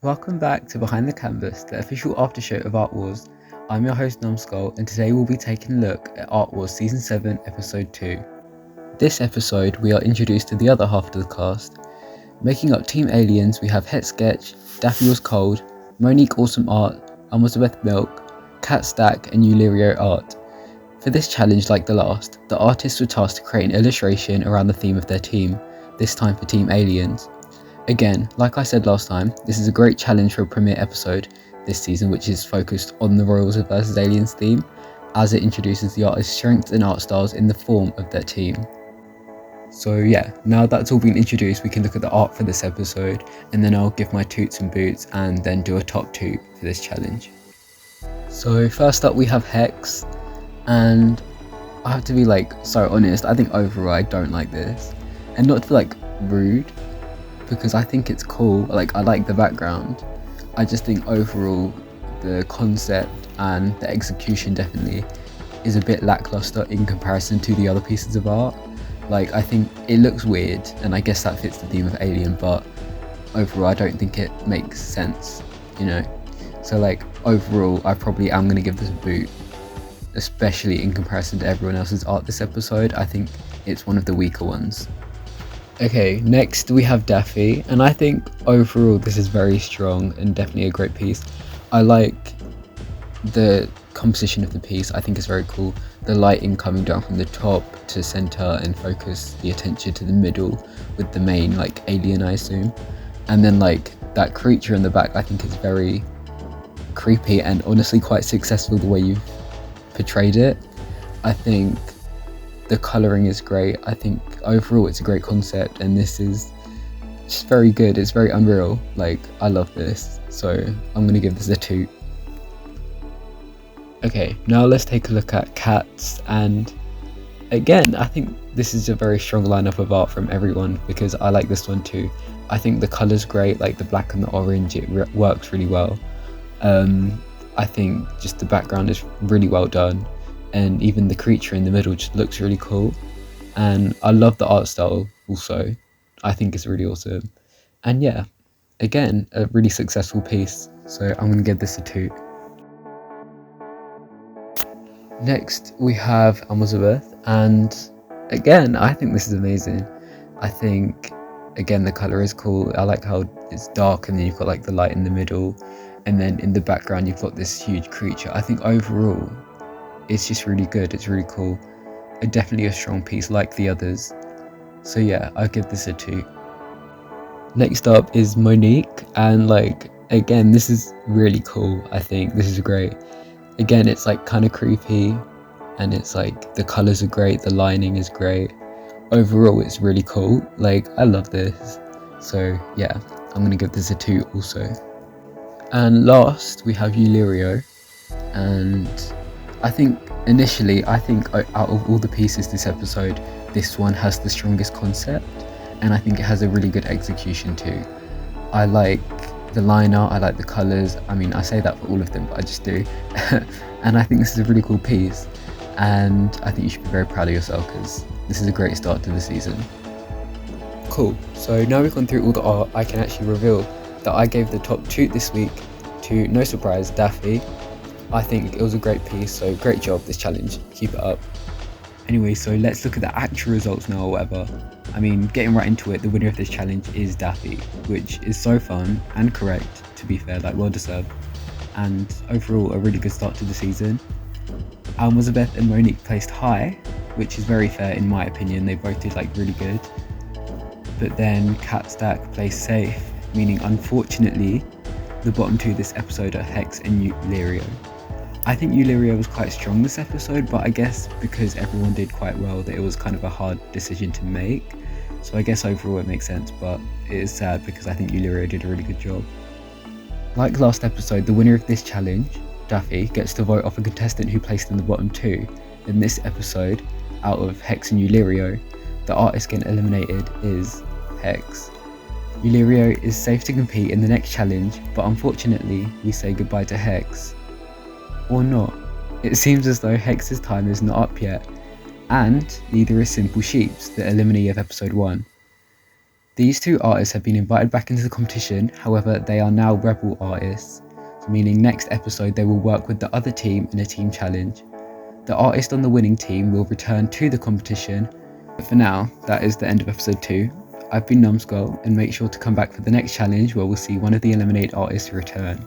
Welcome back to Behind the Canvas, the official after show of Art Wars. I'm your host Numskull, and today we'll be taking a look at Art Wars Season 7, Episode 2. This episode, we are introduced to the other half of the cast. Making up Team Aliens, we have Het Sketch, Daffy Was Cold, Monique Awesome Art, Elizabeth Milk, Kat Stack, and Ulirio Art. For this challenge, like the last, the artists were tasked to create an illustration around the theme of their team, this time for Team Aliens. Again, like I said last time, this is a great challenge for a premiere episode this season, which is focused on the Royals vs Aliens theme, as it introduces the artist's strengths and art styles in the form of their team. So yeah, now that's all been introduced, we can look at the art for this episode, and then I'll give my toots and boots and then do a top toot for this challenge. So first up we have Hex, and I have to be so honest, I think overall I don't like this. And not to be rude, because I think it's cool, I like the background. I just think overall the concept and the execution definitely is a bit lackluster in comparison to the other pieces of art. I think it looks weird, and I guess that fits the theme of Alien, but overall I don't think it makes sense, So overall I probably am going to give this a boot, especially in comparison to everyone else's art this episode. I think it's one of the weaker ones. Okay, next we have Daffy, and I think overall this is very strong and definitely a great piece. I like the composition of the piece, I think it's very cool. The lighting coming down from the top to center and focus the attention to the middle with the main alien, I assume. And then that creature in the back I think is very creepy and honestly quite successful the way you've portrayed it. I think the colouring is great. I think overall it's a great concept, and this is just very good. It's very unreal. I love this, so I'm gonna give this a 2. Okay, now let's take a look at Cats, and again I think this is a very strong lineup of art from everyone, because I like this one too. I think the colour's great, the black and the orange, it works really well. I think just the background is really well done, and even the creature in the middle just looks really cool, and I love the art style also. I think it's really awesome, and yeah, again a really successful piece, so I'm gonna give this a 2. Next we have Elizabeth, and again I think this is amazing. I think again the colour is cool. I like how it's dark and then you've got the light in the middle, and then in the background you've got this huge creature. I think overall it's just really good, it's really cool. Definitely a strong piece like the others. So yeah, I'll give this a 2. Next up is Monique, and again this is really cool. I think this is great. Again it's kind of creepy, and it's the colours are great, the lining is great. Overall it's really cool. I love this. So yeah, I'm gonna give this a 2 also. And last we have Ulirio, and I think initially, out of all the pieces this episode, this one has the strongest concept, and I think it has a really good execution too. I like the line art, I like the colours. I mean, I say that for all of them, but I just do. And I think this is a really cool piece, and I think you should be very proud of yourself, because this is a great start to the season. Cool, so now we've gone through all the art, I can actually reveal that I gave the top toot this week to, no surprise, Daffy. I think it was a great piece, so great job this challenge, keep it up. Anyway, so let's look at the actual results now or whatever. I mean, getting right into it, the winner of this challenge is Daffy, which is so fun and correct, to be fair, well deserved. And overall a really good start to the season. Elizabeth and Monique placed high, which is very fair in my opinion, they both did really good. But then Kat Stack placed safe, meaning unfortunately the bottom 2 this episode are Hex and Ulirio. I think Ulirio was quite strong this episode, but I guess because everyone did quite well that it was kind of a hard decision to make. So I guess overall it makes sense, but it is sad because I think Ulirio did a really good job. Like last episode, the winner of this challenge, Daffy, gets to vote off a contestant who placed in the bottom 2. In this episode, out of Hex and Ulirio, the artist getting eliminated is Hex. Ulirio is safe to compete in the next challenge, but unfortunately we say goodbye to Hex. Or not. It seems as though Hex's time is not up yet, and neither is Simple Sheep's, the eliminee of episode 1. These two artists have been invited back into the competition, however they are now rebel artists, meaning next episode they will work with the other team in a team challenge. The artist on the winning team will return to the competition. But for now, that is the end of episode 2. I've been Numskull, and make sure to come back for the next challenge where we'll see one of the eliminated artists return.